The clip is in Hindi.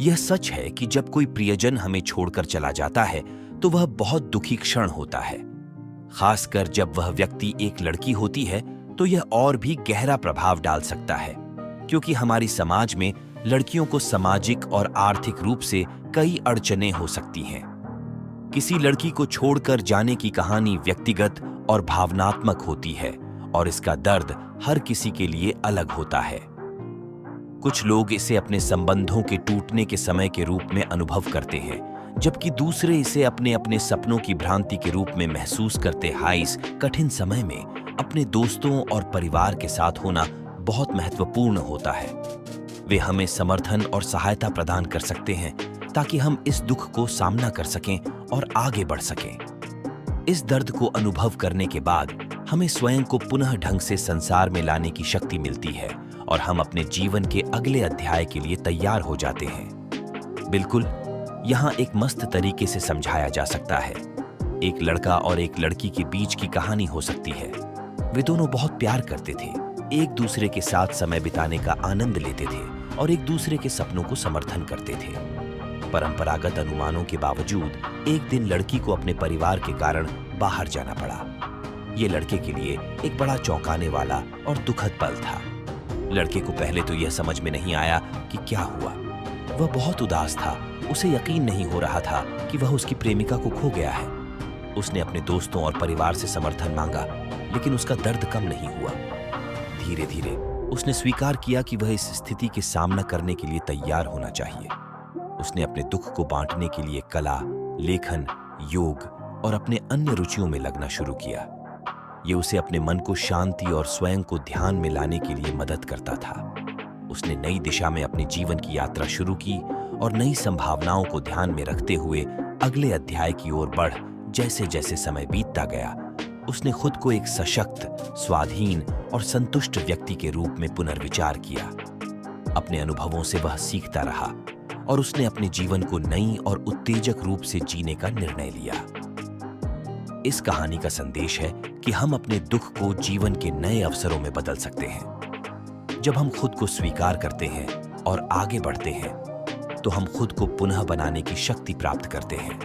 यह सच है कि जब कोई प्रियजन हमें छोड़कर चला जाता है तो वह बहुत दुखी क्षण होता है। खासकर जब वह व्यक्ति एक लड़की होती है तो यह और भी गहरा प्रभाव डाल सकता है, क्योंकि हमारी समाज में लड़कियों को सामाजिक और आर्थिक रूप से कई अड़चनें हो सकती हैं। किसी लड़की को छोड़कर जाने की कहानी व्यक्तिगत और भावनात्मक होती है और इसका दर्द हर किसी के लिए अलग होता है। कुछ लोग इसे अपने संबंधों के टूटने के समय के रूप में अनुभव करते हैं, जबकि दूसरे इसे अपने अपने सपनों की भ्रांति के रूप में महसूस करते हैं। इस कठिन समय में अपने दोस्तों और परिवार के साथ होना बहुत महत्वपूर्ण होता है। वे हमें समर्थन और सहायता प्रदान कर सकते हैं ताकि हम इस दुख को सामना कर सकें और आगे बढ़ सकें। इस दर्द को अनुभव करने के बाद हमें स्वयं को पुनः ढंग से संसार में लाने की शक्ति मिलती है और हम अपने जीवन के अगले अध्याय के लिए तैयार हो जाते हैं। बिल्कुल, यहाँ एक मस्त तरीके से समझाया जा सकता है। एक लड़का और एक लड़की के बीच की कहानी हो सकती है। वे दोनों बहुत प्यार करते थे, एक दूसरे के साथ समय बिताने का आनंद लेते थे और एक दूसरे के सपनों को समर्थन करते थे। परंपरागत अनुमानों के बावजूद एक दिन लड़की को अपने परिवार के कारण बाहर जाना पड़ा। ये लड़के के लिए एक बड़ा चौंकाने वाला और दुखद पल था। लड़के को पहले तो यह समझ में नहीं आया कि क्या हुआ। वह बहुत उदास था। उसे यकीन नहीं हो रहा था कि वह उसकी प्रेमिका को खो गया है। उसने अपने दोस्तों और परिवार से समर्थन मांगा, लेकिन उसका दर्द कम नहीं हुआ। धीरे धीरे उसने स्वीकार किया कि वह इस स्थिति के सामना करने के लिए तैयार होना चाहिए। उसने अपने दुख को बांटने के लिए कला, लेखन, योग और अपने अन्य रुचियों में लगना शुरू किया। ये उसे अपने मन को शांति और स्वयं को ध्यान में लाने के लिए मदद करता था। उसने नई दिशा में अपने जीवन की यात्रा शुरू की और नई संभावनाओं को ध्यान में रखते हुए अगले अध्याय की ओर बढ़ जैसे जैसे समय बीतता गया, उसने खुद को एक सशक्त, स्वाधीन और संतुष्ट व्यक्ति के रूप में पुनर्विचार किया। अपने अनुभवों से वह सीखता रहा और उसने अपने जीवन को नई और उत्तेजक रूप से जीने का निर्णय लिया। इस कहानी का संदेश है कि हम अपने दुख को जीवन के नए अवसरों में बदल सकते हैं। जब हम खुद को स्वीकार करते हैं और आगे बढ़ते हैं, तो हम खुद को पुनः बनाने की शक्ति प्राप्त करते हैं।